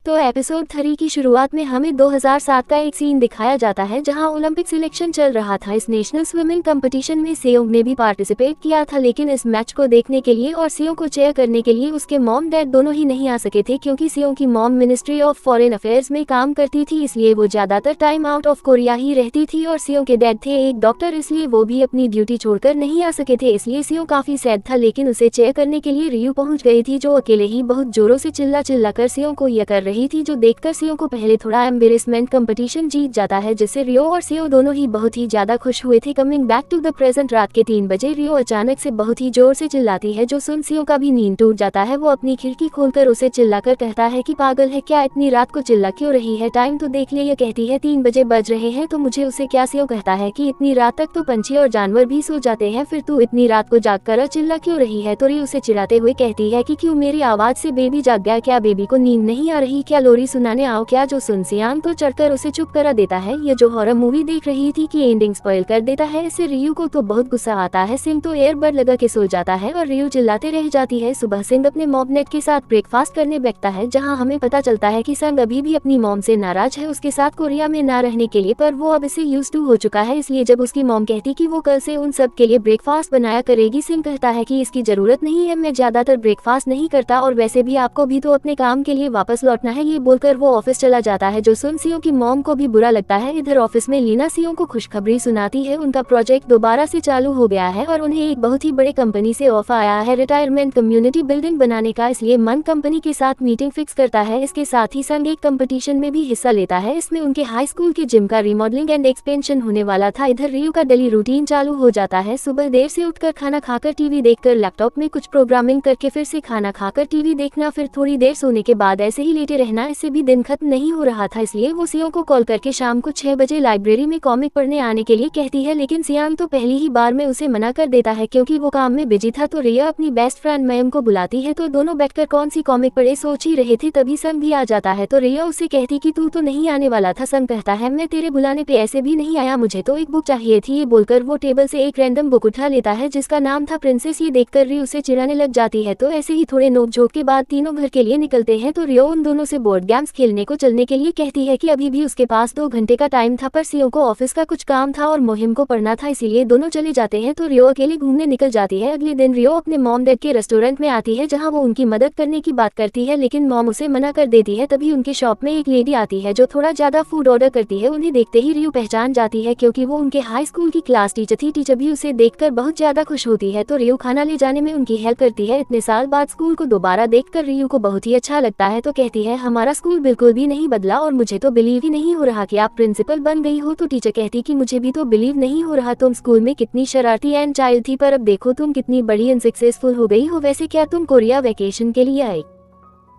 तो एपिसोड 3 की शुरुआत में हमें 2007 का एक सीन दिखाया जाता है जहां ओलंपिक सिलेक्शन चल रहा था। इस नेशनल स्विमिंग कंपटीशन में सेयोंग ने भी पार्टिसिपेट किया था, लेकिन इस मैच को देखने के लिए और सेयोंग को चेयर करने के लिए उसके मॉम डैड दोनों ही नहीं आ सके थे, क्योंकि सेयोंग की mom ministry of foreign affairs में काम करती थी, इसलिए वो ज्यादातर टाइम आउट ऑफ कोरिया ही रहती थी। और सेयोंग के डैड थे एक डॉक्टर, इसलिए वो भी अपनी ड्यूटी छोड़कर नहीं आ सके थे, इसलिए सेयोंग काफी सैड था। लेकिन उसे चेयर करने के लिए रियू पहुंच गई थी, जो अकेले ही बहुत जोरों से चिल्ला कर सेयोंग को यह कर रही थी, जो देखकर सेयोंग को पहले थोड़ा एम्बेरसमेंट कंपटीशन जीत जाता है, जिससे रियो और सेयोंग दोनों ही बहुत ही ज्यादा खुश हुए थे। Coming back to the present, रात के 3 बजे रियो अचानक से बहुत ही जोर से चिल्लाती है, जो सुन सेयोंग का भी नींद टूट जाता है। वो अपनी खिड़की खोलकर उसे चिल्लाकर कहता है कि पागल है क्या, इतनी रात को चिल्ला क्यों रही है, टाइम तो देख ले। यह कहती है 3 बजे बज रहे हैं तो मुझे उसे क्या। सेयोंग कहता है कि इतनी रात तक तो पंछी और जानवर भी सो जाते हैं, फिर तू इतनी रात को जाग कर चिल्ला क्यों रही है। तो रियो उसे चिढ़ाते हुए कहती है कि क्यों, मेरी आवाज से बेबी जाग गया क्या, बेबी को नींद नहीं आ रही क्या, लोरी सुनाने आओ क्या। जो सुन सियांग तो चढ़कर उसे चुप करा देता है। ये जो हॉरर मूवी देख रही थी कि एंडिंग स्पॉइल कर देता है, इससे रियू को तो बहुत गुस्सा आता है। सिंह तो एयरबड लगा के सो जाता है और रियू चिल्लाते रह जाती है। सुबह सिंह अपने मॉमनेट के साथ ब्रेकफास्ट करने बैठता है, जहां हमें पता चलता है कि संग अभी भी अपनी मॉम से नाराज है उसके साथ कोरिया में ना रहने के लिए, पर वो अब इसे यूज्ड टू हो चुका है। इसलिए जब उसकी मॉम कहती कि वो कल से उन सब के लिए ब्रेकफास्ट बनाया करेगी, सिंह कहता है कि इसकी जरूरत नहीं है, मैं ज्यादातर ब्रेकफास्ट नहीं करता और वैसे भी आपको भी तो अपने काम के लिए वापस लौटना है। ये बोलकर वो ऑफिस चला जाता है, जो सुन सियोंग की मॉम को भी बुरा लगता है। इधर ऑफिस में लीना सियोंग को खुशखबरी सुनाती है, उनका प्रोजेक्ट दोबारा से चालू हो गया है और उन्हें एक बहुत ही बड़े कंपनी से ऑफर आया है रिटायरमेंट कम्युनिटी बिल्डिंग बनाने का, इसलिए मन कंपनी के साथ मीटिंग फिक्स करता है। इसके साथ ही संग एक कंपटीशन में भी हिस्सा लेता है, इसमें उनके हाई स्कूल के जिम का रिमॉडलिंग एंड एक्सपेंशन होने वाला था। इधर रियू का डेली रूटीन चालू हो जाता है, सुबह देर से उठकर खाना खाकर टीवी देखकर, लैपटॉप में कुछ प्रोग्रामिंग करके फिर से खाना खाकर टीवी देखना, फिर थोड़ी देर सोने के बाद ऐसे ही लेटे रहना। इससे भी दिन खत्म नहीं हो रहा था, इसलिए वो सियोंग को कॉल करके शाम को 6 बजे लाइब्रेरी में कॉमिक पढ़ने आने के लिए कहती है, लेकिन सियांग तो पहली ही बार में उसे मना कर देता है क्योंकि वो काम में बिजी था। तो रिया अपनी बेस्ट फ्रेंड मैम को बुलाती है, तो दोनों बैठकर कौन सी कॉमिक पढ़े सोच ही रहे थे, तभी संग भी आ जाता है। तो रिया उसे कहती कि तू तो नहीं आने वाला था। संग कहता है मैं तेरे बुलाने पे ऐसे भी नहीं आया, मुझे तो एक बुक चाहिए थी। ये बोलकर वो टेबल से एक रैंडम बुक उठा लेता है जिसका नाम था प्रिंसेस। ये देखकर री उसे चिढ़ाने लग जाती है। तो ऐसे ही थोड़े नोक-झोंक के बाद तीनों घर के लिए निकलते हैं। तो रियो उन दोनों से बोर्ड गेम्स खेलने को चलने के लिए कहती है कि अभी भी उसके पास 2 घंटे का टाइम था, पर सियोंग को ऑफिस का कुछ काम था और मुहिम को पढ़ना था, इसीलिए दोनों चले जाते हैं। तो रियो अकेले घूमने निकल जाती है। अगले दिन रियो अपने मॉम डैड के रेस्टोरेंट में आती है, जहां वो उनकी मदद करने की बात करती है, लेकिन मॉम उसे मना कर देती है। तभी उनके शॉप में एक लेडी आती है जो थोड़ा ज्यादा फूड ऑर्डर करती है। उन्हें देखते ही रियो पहचान जाती है क्योंकि वो उनके हाई स्कूल की क्लास टीचर थी। टीचर भी उसे देखकर बहुत ज्यादा खुश होती है, तो रियो खाना ले जाने में उनकी हेल्प करती है। इतने साल बाद स्कूल को दोबारा देखकर रियो को बहुत ही अच्छा लगता है, तो कहती है हमारा स्कूल बिल्कुल भी नहीं बदला और मुझे तो बिलीव ही नहीं हो रहा कि आप प्रिंसिपल बन गई हो। तो टीचर कहती कि मुझे भी तो बिलीव नहीं हो रहा, तुम स्कूल में कितनी शरारती एंड चाइल्ड थी, पर अब देखो तुम कितनी बड़ी एंड सक्सेसफुल हो गई हो। वैसे क्या तुम कोरिया वेकेशन के लिए आई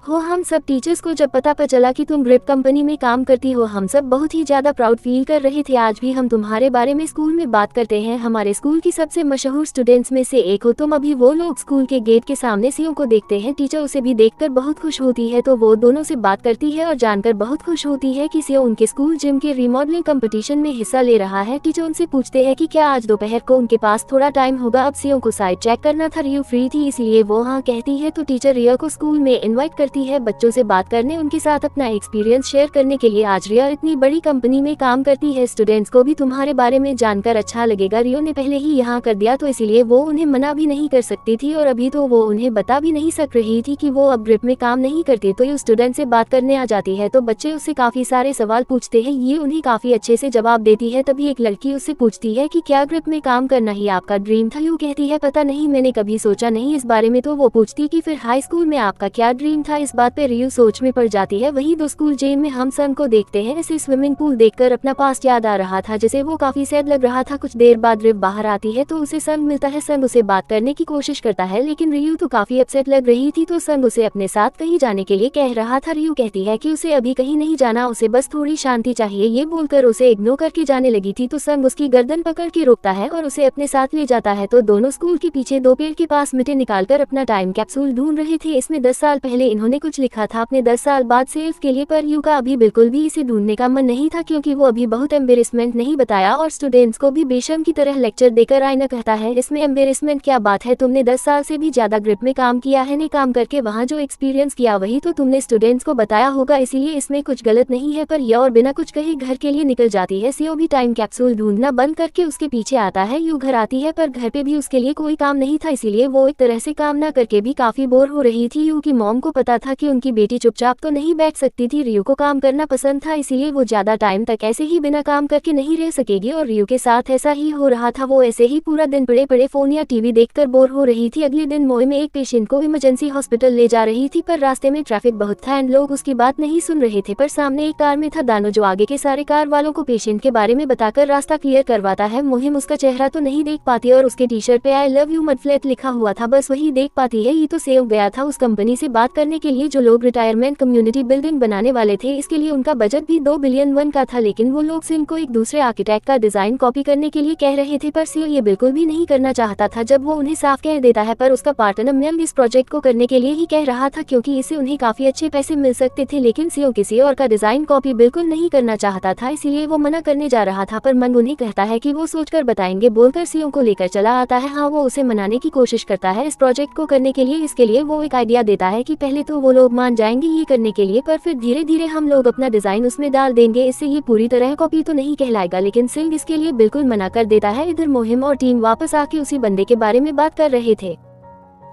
हो? हम सब टीचर्स को जब पता चला कि तुम ग्रिप कंपनी में काम करती हो, हम सब बहुत ही ज्यादा प्राउड फील कर रहे थे। आज भी हम तुम्हारे बारे में स्कूल में बात करते हैं, हमारे स्कूल की सबसे मशहूर स्टूडेंट्स में से एक हो तुम। अभी वो लोग स्कूल के गेट के सामने सियोंग को देखते हैं। टीचर उसे भी देखकर बहुत खुश होती है, तो वो दोनों से बात करती है और जानकर बहुत खुश होती है कि सियोंग उनके स्कूल जिम के रिमॉडलिंग कंपटीशन में हिस्सा ले रहा है। टीचर उनसे पूछते हैं कि क्या आज दोपहर को उनके पास थोड़ा टाइम होगा। अब सियोंग को साइड चेक करना था, रियो फ्री थी इसलिए वो हाँ कहती है। तो टीचर रिया को स्कूल में इन्वाइट करती है बच्चों से बात करने, उनके साथ अपना एक्सपीरियंस शेयर करने के लिए। आज रिया इतनी बड़ी कंपनी में काम करती है, स्टूडेंट्स को भी तुम्हारे बारे में जानकर अच्छा लगेगा। रियो ने पहले ही यहाँ कर दिया, तो इसीलिए वो उन्हें मना भी नहीं कर सकती थी और अभी तो वो उन्हें बता भी नहीं सक रही थी कि वो अब ग्रिप में काम नहीं करती। तो ये स्टूडेंट से बात करने आ जाती है, तो बच्चे उससे काफी सारे सवाल पूछते हैं, ये उन्हें काफी अच्छे से जवाब देती है। तभी एक लड़की उससे पूछती है कि क्या ग्रिप में काम करना ही आपका ड्रीम था? यूँ कहती है पता नहीं, मैंने कभी सोचा नहीं इस बारे में। तो वो पूछती कि फिर हाई स्कूल में आपका क्या ड्रीम था? इस बात पे रियो सोच में पड़ जाती है। वहीं दो स्कूल जेम में हम संग को देखते हैं। इसे स्विमिंग पूल देखकर अपना पास्ट याद आ रहा था, जिसे वो काफी सैड लग रहा था। कुछ देर बाद रिव बाहर आती है, तो उसे संग मिलता है। संग उसे बात करने की कोशिश करता है, लेकिन रियू तो काफी अपसेट लग रही थी, तो संग उसे अपने साथ कहीं जाने के लिए कह रहा था। रियू कहती है कि उसे अभी कहीं नहीं जाना, उसे बस थोड़ी शांति चाहिए। ये बोलकर उसे इग्नोर करके जाने लगी थी, तो संग उसकी गर्दन पकड़ के रोकता है और उसे अपने साथ ले जाता है। तो दोनों स्कूल के पीछे 2 पेड़ के पास मिट्टी निकालकर अपना टाइम कैप्सूल ढूंढ रहे थे। इसमें 10 साल पहले इन्होंने उन्होंने कुछ लिखा था अपने 10 साल बाद सेल्स के लिए, पर रियो का अभी बिल्कुल भी इसे ढूंढने का मन नहीं था क्योंकि वो अभी बहुत एम्बेरसमेंट नहीं बताया और स्टूडेंट्स को भी बेशर्म की तरह लेक्चर देकर आईना कहता है इसमें एम्बेरसमेंट क्या बात है, तुमने 10 साल से भी ज्यादा ग्रिप में काम किया है, ने काम करके वहाँ जो एक्सपीरियंस किया वही तो तुमने स्टूडेंट्स को बताया होगा, इसीलिए इसमें कुछ गलत नहीं है। पर यह और बिना कुछ कहे घर के लिए निकल जाती है। सीओ भी टाइम कैप्सूल ढूंढना बंद करके उसके पीछे आता है। यू घर आती है पर घर पे भी उसके लिए कोई काम नहीं था, इसीलिए वो एक तरह से काम ना करके भी काफी बोर हो रही थी। यू की मॉम को पता था कि उनकी बेटी चुपचाप तो नहीं बैठ सकती थी, रियो को काम करना पसंद था, इसीलिए वो ज्यादा टाइम तक ऐसे ही बिना काम करके नहीं रह सकेगी और रियो के साथ ऐसा ही हो रहा था। वो ऐसे ही पूरा दिन पड़े पड़े फोन या टीवी देखकर बोर हो रही थी। अगले दिन मोए में एक पेशेंट को इमरजेंसी हॉस्पिटल ले जा रही थी पर रास्ते में ट्रैफिक बहुत था एंड लोग उसकी बात नहीं सुन रहे थे। पर सामने एक कार में था दानो जो आगे के सारे कार वालों को पेशेंट के बारे में बताकर रास्ता क्लियर करवाता है। मुहिम उसका चेहरा तो नहीं देख पाती और उसके टी शर्ट पे आई लव यू मडफ्लैट लिखा हुआ था, बस वही देख पाती है। ये तो सेव गया था उस कंपनी से बात करने के लिए जो लोग रिटायरमेंट कम्युनिटी बिल्डिंग बनाने वाले थे। इसके लिए उनका बजट भी 2 बिलियन वन का था, लेकिन वो लोग सिम को एक दूसरे आर्किटेक्ट का डिजाइन कॉपी करने के लिए कह रहे थे पर सीओ ये बिल्कुल भी नहीं करना चाहता था। जब वो उन्हें साफ कह देता है पर उसका पार्टनर मैम इस प्रोजेक्ट को करने के लिए ही कह रहा था क्योंकि इससे उन्हें काफी अच्छे पैसे मिल सकते थे, लेकिन सीओ किसी और का डिजाइन कॉपी बिल्कुल नहीं करना चाहता था, इसीलिए वो मना करने जा रहा था। पर मन उन्हें कहता है कि वो सोचकर बताएंगे बोलकर सीओ को लेकर चला आता है। हाँ, वो उसे मनाने की कोशिश करता है इस प्रोजेक्ट को करने के लिए। इसके लिए वो एक आइडिया देता है कि पहले तो वो लोग मान जाएंगे ये करने के लिए, पर फिर धीरे धीरे हम लोग अपना डिजाइन उसमें डाल देंगे, इससे ये पूरी तरह कॉपी तो नहीं कहलाएगा। लेकिन सिंह इसके लिए बिल्कुल मना कर देता है। इधर मोहिम और टीम वापस आके उसी बंदे के बारे में बात कर रहे थे।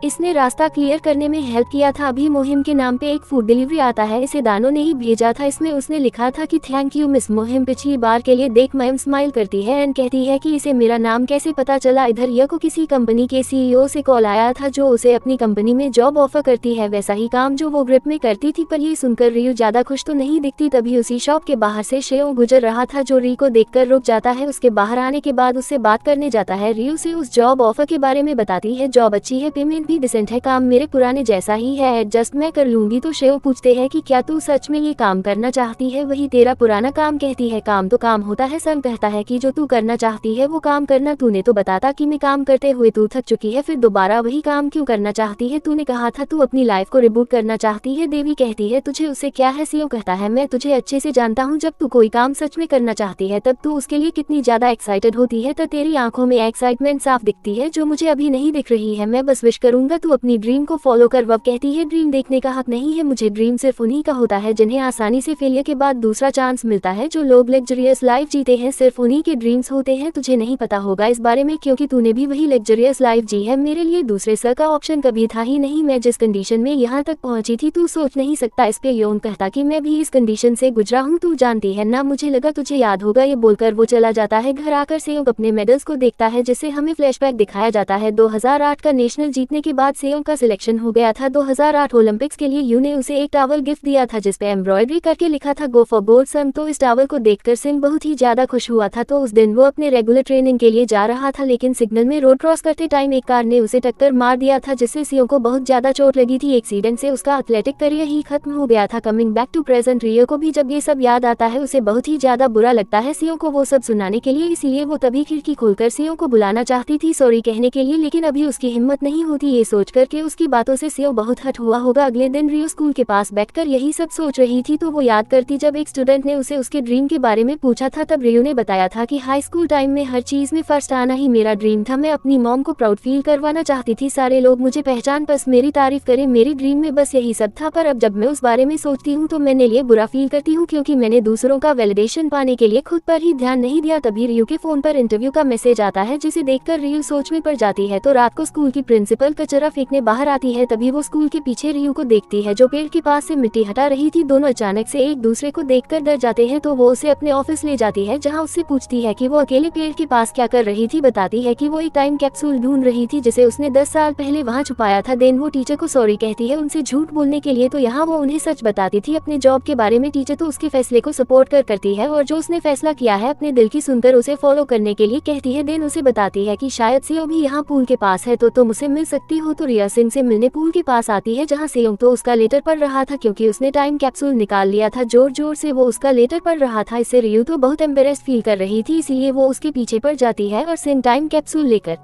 इसने रास्ता क्लियर करने में हेल्प किया था। अभी मोहिम के नाम पे एक फूड डिलीवरी आता है, इसे दानो ने ही भेजा था। इसमें उसने लिखा था कि थैंक यू मिस मोहिम, पिछली बार के लिए देख मैम स्माइल करती है एंड कहती है कि इसे मेरा नाम कैसे पता चला। इधर यह को किसी कंपनी के सीईओ से कॉल आया था जो उसे अपनी कंपनी में जॉब ऑफर करती है, वैसा ही काम जो वो ग्रिप में करती थी। पर ये सुनकर रियो ज्यादा खुश तो नहीं दिखती। तभी उसी शॉप के बाहर से शेओ गुजर रहा था जो री को देखकर रुक जाता है। उसके बाहर आने के बाद उससे बात करने जाता है। रियो से उस जॉब ऑफर के बारे में बताती है, जॉब अच्छी है, पेमेंट भी डिसेंट है, काम मेरे पुराने जैसा ही है, एडजस्ट मैं कर लूंगी। तो शेओ पूछते हैं कि क्या तू सच में ये काम करना चाहती है, वही तेरा पुराना काम। कहती है काम तो काम होता है। सन कहता है कि जो तू करना चाहती है वो काम करना, तूने तो बताता कि मैं काम करते हुए तू थक चुकी है, फिर दोबारा वही काम क्यों करना चाहती है। तूने कहा था तू अपनी लाइफ को रिबूट करना चाहती है। देवी कहती है तुझे उससे क्या है। सीओ कहता है मैं तुझे अच्छे से जानता हूँ, जब तू कोई काम सच में करना चाहती है तब तू उसके लिए कितनी ज्यादा एक्साइटेड होती है, तो तेरी आंखों में एक्साइटमेंट साफ दिखती है जो मुझे अभी नहीं दिख रही है। मैं बस विश करूंगा तू अपनी ड्रीम को फॉलो कर। वह कहती है ड्रीम देखने का हक नहीं है मुझे, ड्रीम सिर्फ उन्हीं का होता है जिन्हें आसानी से फेलियर के बाद दूसरा चांस मिलता है। जो लोग लग्जरियस लाइफ जीते हैं सिर्फ उन्हीं के ड्रीम्स होते हैं। तुझे नहीं पता होगा इस बारे में क्योंकि तूने भी वही लग्जरियस लाइफ जी है। मेरे लिए दूसरे सर का ऑप्शन कभी था ही नहीं। मैं जिस कंडीशन में यहाँ तक पहुंची थी तू सोच नहीं सकता। इस पे यौन कहता कि मैं भी इस कंडीशन से गुजरा हूँ, तू जानती है ना, मुझे लगा तुझे याद होगा। ये बोलकर वो चला जाता है। घर आकर सेयोंग अपने मेडल्स को देखता है जिससे हमें फ्लैशबैक दिखाया जाता है। 2008 का नेशनल जीतने के बाद सेयोंग का सिलेक्शन हो गया था। 2008 ओलंपिक्स के लिए यू ने उसे एक टावल गिफ्ट दिया था जिसपे एम्ब्रॉयडरी करके लिखा था गो फॉर गोल्ड सन। तो इस टावल को देखकर सिंह बहुत ही ज्यादा खुश हुआ था। तो उस दिन वो अपने रेगुलर ट्रेनिंग के लिए जा रहा था, लेकिन सिग्नल में रोड क्रॉस करते टाइम एक कार ने उसे टक्कर मार दिया था जिससे सिंह को बहुत ज्यादा चोट लगी थी। एक्सीडेंट से उसका एथलेटिक करियर ही खत्म हो गया था। कमिंग बैक टू प्रेजेंट, रियो को भी जब ये सब याद आता है उसे बहुत ही ज्यादा बुरा लगता है सिंह को वो सब सुनाने के लिए, इसलिए वो तभी खिड़की खोलकर सिंह को बुलाना चाहती थी सॉरी कहने के लिए, लेकिन अभी उसकी हिम्मत नहीं होती। ये सोच कर के उसकी बातों से सिंह बहुत हर्ट हुआ होगा। अगले दिन रियो स्कूल के पास बैठकर यही सब सोच रही थी तो वो याद करती जब एक स्टूडेंट ने उसे उसके ड्रीम के बारे में पूछा था। तब रियो ने बताया था कि हाई स्कूल टाइम में हर चीज में फर्स्ट आना ही मेरा ड्रीम था। मैं अपनी मॉम को प्राउड फील करवाना चाहती थी, सारे लोग मुझे पहचान बस मेरी तारीफ करें, मेरी ड्रीम में बस यही सब था। पर अब जब मैं उस बारे में सोचती हूँ तो मैंने लिए बुरा फील करती हूँ क्योंकि मैंने दूसरों का वैलिडेशन पाने के लिए खुद पर ही ध्यान नहीं दिया। तभी रियो के फोन पर इंटरव्यू का मैसेज आता है जिसे देखकर रियो सोच में पड़ जाती है। तो रात को स्कूल की प्रिंसिपल कचरा फेंकने बाहर आती है, तभी वो स्कूल के पीछे रियो को देखती है जो पेड़ के पास से मिट्टी हटा रही थी। दोनों अचानक से एक दूसरे को देखकर डर जाते हैं तो वो उसे अपने ऑफिस ले जाती है जहां उससे पूछती है कि वो अकेले पेड़ के पास क्या कर रही थी। बताती है कि वो एक टाइम कैप्सूल ढूंढ रही थी जिसे उसने 10 साल पहले वहां छुपाया था। देन वो टीचर को सॉरी कहती है उनसे झूठ बोलने के लिए, तो यहाँ वो उन्हें सच बताती थी अपने जॉब के बारे में। टीचर तो उसके फैसले को सपोर्ट करती है और जो उसने फैसला किया है अपने दिल की सुनकर उसे फॉलो करने के लिए कहती है। देन उसे बताती है कि शायद सेओ भी यहाँ पूल के पास है तो तुम उसे मिल सकती हो। तो रिया सिंह से मिलने पूल के पास आती है जहाँ सेओ तो उसका लेटर पढ़ रहा था क्योंकि उसने टाइम कैप्सूल निकाल लिया था। जोर जोर से वो उसका लेटर पढ़ रहा था, इससे रियो तो बहुत एम्बेरेस्ड फील कर रही थी, इसलिए वो उसके पीछे पड़ जाती है और सिंह टाइम कैप्सूल लेकर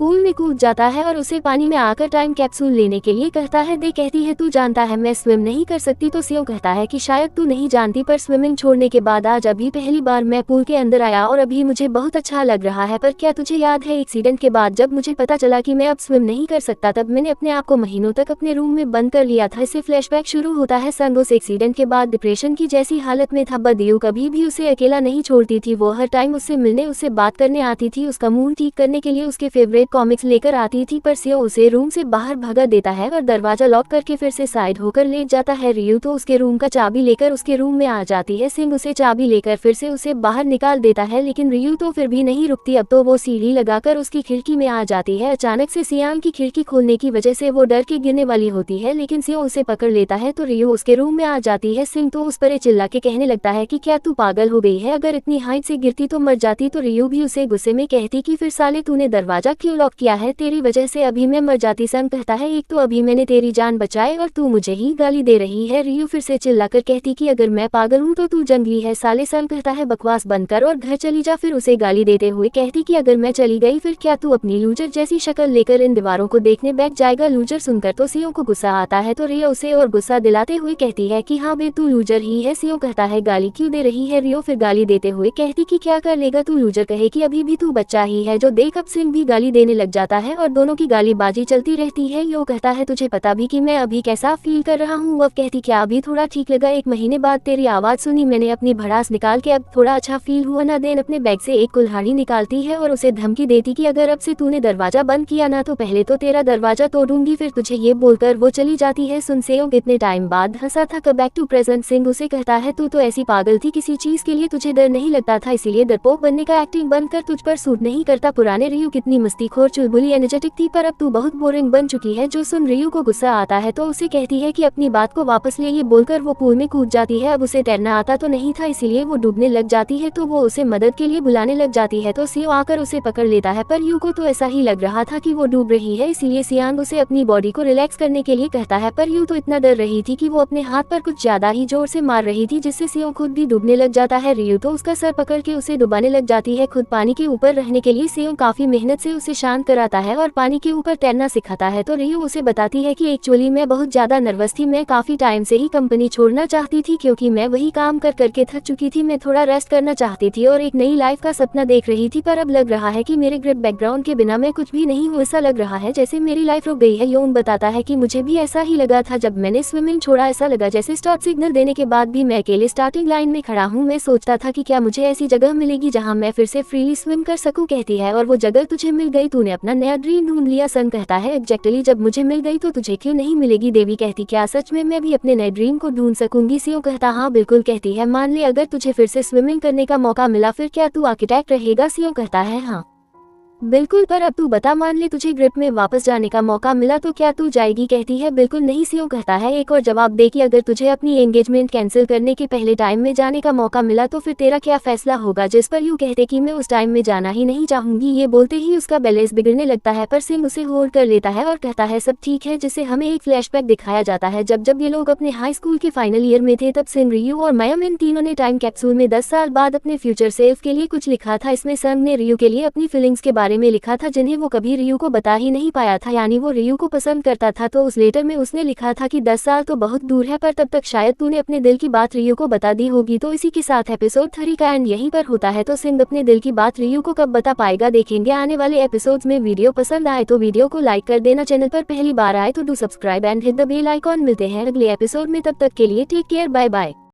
पूल में कूद जाता है और उसे पानी में आकर टाइम कैप्सूल लेने के लिए कहता है। दे कहती है तू जानता है मैं स्विम नहीं कर सकती, तो सियो कहता है कि शायद तू नहीं जानती पर स्विमिंग छोड़ने के बाद आज अभी पहली बार मैं पूल के अंदर आया और अभी मुझे बहुत अच्छा लग रहा है। पर क्या तुझे याद है एक्सीडेंट के बाद जब मुझे पता चला कि मैं अब स्विम नहीं कर सकता, तब मैंने अपने आप को महीनों तक अपने रूम में बंद कर लिया था। इससे फ्लैशबैक शुरू होता है। संग उस एक्सीडेंट के बाद डिप्रेशन की जैसी हालत में था। बदियो कभी भी उसे अकेला नहीं छोड़ती थी, वो हर टाइम उससे मिलने उससे बात करने आती थी, उसका मूड ठीक करने के लिए उसके फेवरेट कॉमिक्स लेकर आती थी। पर सियो उसे रूम से बाहर भगा देता है और दरवाजा लॉक करके फिर से साइड होकर लेट जाता है। रियू तो उसके रूम का चाबी लेकर उसके रूम में आ जाती है। सिंह उसे चाबी लेकर फिर से उसे बाहर निकाल देता है, लेकिन रियू तो फिर भी नहीं रुकती। अब तो वो सीढ़ी लगाकर उसकी खिड़की में आ जाती है। अचानक से सियांग की खिड़की खोलने की वजह से वो डर के गिरने वाली होती है, लेकिन सियो उसे पकड़ लेता है तो रियू उसके रूम में आ जाती है। सिंह तो उस पर चिल्ला के कहने लगता है कि क्या तू पागल हो गई है, अगर इतनी हाइट से गिरती तो मर जाती। तो रियू भी उसे गुस्से में कहती कि फिर साले तूने दरवाजा क्यों लॉक किया है, तेरी वजह से अभी मैं मर जाती। संग कहता है एक तो अभी मैंने तेरी जान बचाई और तू मुझे ही गाली दे रही है। रियू फिर से चिल्लाकर कहती कि अगर मैं पागल हूँ तो तू जंगली है साले। संग कहता है बकवास बंद कर और घर चली जा। फिर उसे गाली देते हुए कहती कि अगर मैं चली गई फिर क्या तू अपनी लूजर जैसी शक्ल लेकर इन दीवारों को देखने बैठ जाएगा। लूजर सुनकर तो सियो को गुस्सा आता है, तो रियो उसे और गुस्सा दिलाते हुए कहती है कि हाँ बे तू लूजर ही है। सियो कहता है गाली क्यों दे रही है। रियो फिर गाली देते हुए कहती कि क्या कर लेगा तू, लूजर कहे कि अभी भी तू बच्चा ही है जो देख। अब सिंह भी गाली देने लग जाता है और दोनों की गालीबाजी चलती रहती है। यो कहता है तुझे पता भी कि मैं अभी कैसा फील कर रहा हूँ। अब कहती क्या अभी थोड़ा ठीक लगा, 1 महीने बाद तेरी आवाज सुनी मैंने अपनी भड़ास निकाल के अब थोड़ा अच्छा फील हुआ ना। देन अपने बैग से एक कुल्हाड़ी निकालती है और उसे धमकी देती कि अगर अब से तूने दरवाजा बंद किया ना तो पहले तो तेरा दरवाजा तोड़ूंगी, फिर तुझे ये बोलकर वो चली जाती है। सुन सेओ कितने टाइम बाद हंसा था। Come back to present. सिंह उसे कहता है तू तो ऐसी पागल थी, किसी चीज के लिए तुझे डर नहीं लगता था, इसीलिए डरपोक बनने का एक्टिंग बंद कर, तुझ पर सूट नहीं करता। पुराने रियू कितनी मस्तीखोर चुलबुली एनर्जेटिक थी, पर अब तू बहुत बोरिंग बन चुकी है। जो सुन रियू को गुस्सा आता है तो उसे कहती है कि अपनी बात को वापस ले। ये बोलकर वो पूल में कूद जाती है। अब उसे तैरना आता तो नहीं था, इसीलिए वो डूबने लग जाती है, तो वो उसे मदद के लिए बुलाने लग जाती है। तो सियो आकर उसे पकड़ लेता है, पर यू को तो ऐसा ही लग रहा था कि वो डूब रही है, इसीलिए सियांग उसे अपनी बॉडी को रिलैक्स करने के लिए कहता है। पर यू तो इतना डर रही थी कि वो अपने हाथ पर कुछ ज्यादा ही जोर से मार रही थी, जिससे सियो खुद भी डूबने लग जाता है। रियू तो उसका सर पकड़ के उसे डुबाने लग जाती है। खुद पानी के ऊपर रहने के लिए सियो काफी मेहनत से उसे शांत कराता है और पानी के ऊपर तैरना सिखाता है। तो रियू उसे बताती है कि एक्चुअली मैं बहुत ज्यादा नर्वस थी, मैं काफी टाइम से ही कंपनी छोड़ना चाहती थी क्योंकि मैं वही काम कर करके थक चुकी थी, मैं थोड़ा रेस्ट करना चाहती थी और एक नई लाइफ का सपना देख रही थी। पर अब लग रहा है कि मेरे ग्रेट बैकग्राउंड के बिना मैं कुछ भी नहीं हूँ, ऐसा लग रहा है जैसे मेरी लाइफ रुक गई है। योन बताता है कि मुझे भी ऐसा ही लगा था जब मैंने स्विमिंग छोड़ा, ऐसा लगा जैसे स्टार्ट सिग्नल देने के बाद भी मैं अकेले स्टार्टिंग लाइन में खड़ा हूँ। मैं सोचता था कि क्या मुझे ऐसी जगह मिलेगी जहाँ मैं फिर से फ्रीली स्विम कर सकूं। कहती है और वो जगह तुझे मिल गई, तूने अपना नया ड्रीम ढूंढ लिया। सन कहता है एग्जैक्टली, जब मुझे मिल गई तो तुझे क्यों नहीं मिलेगी। देवी कहती क्या सच में मैं भी अपने नए ड्रीम को ढूंढ सकूंगी। सियो कहता हाँ बिल्कुल। कहती है मान ले अगर तुझे फिर से स्विमिंग करने का मौका मिला फिर क्या तू आर्किटेक्ट रहेगा। सियो कहता है हाँ बिल्कुल, पर अब तू बता मान ले तुझे ग्रिप में वापस जाने का मौका मिला तो क्या तू जाएगी। कहती है बिल्कुल नहीं। सियो कहता है एक और जवाब दे कि अगर तुझे अपनी एंगेजमेंट कैंसिल करने के पहले टाइम में जाने का मौका मिला तो फिर तेरा क्या फैसला होगा। जिस पर यू कहते कि मैं उस टाइम में जाना ही नहीं चाहूंगी। ये बोलते ही उसका बैलेंस बिगड़ने लगता है, पर सिंह उसे होल्ड कर लेता है और कहता है सब ठीक है, जिससे हमें एक फ्लैशबैक दिखाया जाता है जब जब ये लोग अपने हाई स्कूल के फाइनल ईयर में थे। तब सिंह, रियू और मयम इन तीनों ने टाइम कैप्सूल में 10 साल बाद अपने फ्यूचर सेल्फ के लिए कुछ लिखा था। इसमें संग ने रियू के लिए अपनी फीलिंग्स के बारे में लिखा था जिन्हें वो कभी रियू को बता ही नहीं पाया था, यानी वो रियू को पसंद करता था। तो उस लेटर में उसने लिखा था कि 10 साल तो बहुत दूर है, पर तब तक शायद तूने अपने दिल की बात रियू को बता दी होगी। तो इसी के साथ एपिसोड 3 का एंड यहीं पर होता है। तो सिंह अपने दिल की बात रियू को कब बता पाएगा, देखेंगे आने वाले एपिसोड्स में। वीडियो पसंद आए तो वीडियो को लाइक कर देना, चैनल पर पहली बार आए तो do subscribe and hit the bell icon. मिलते हैं अगले एपिसोड में, तब तक के लिए टेक केयर, बाय बाय।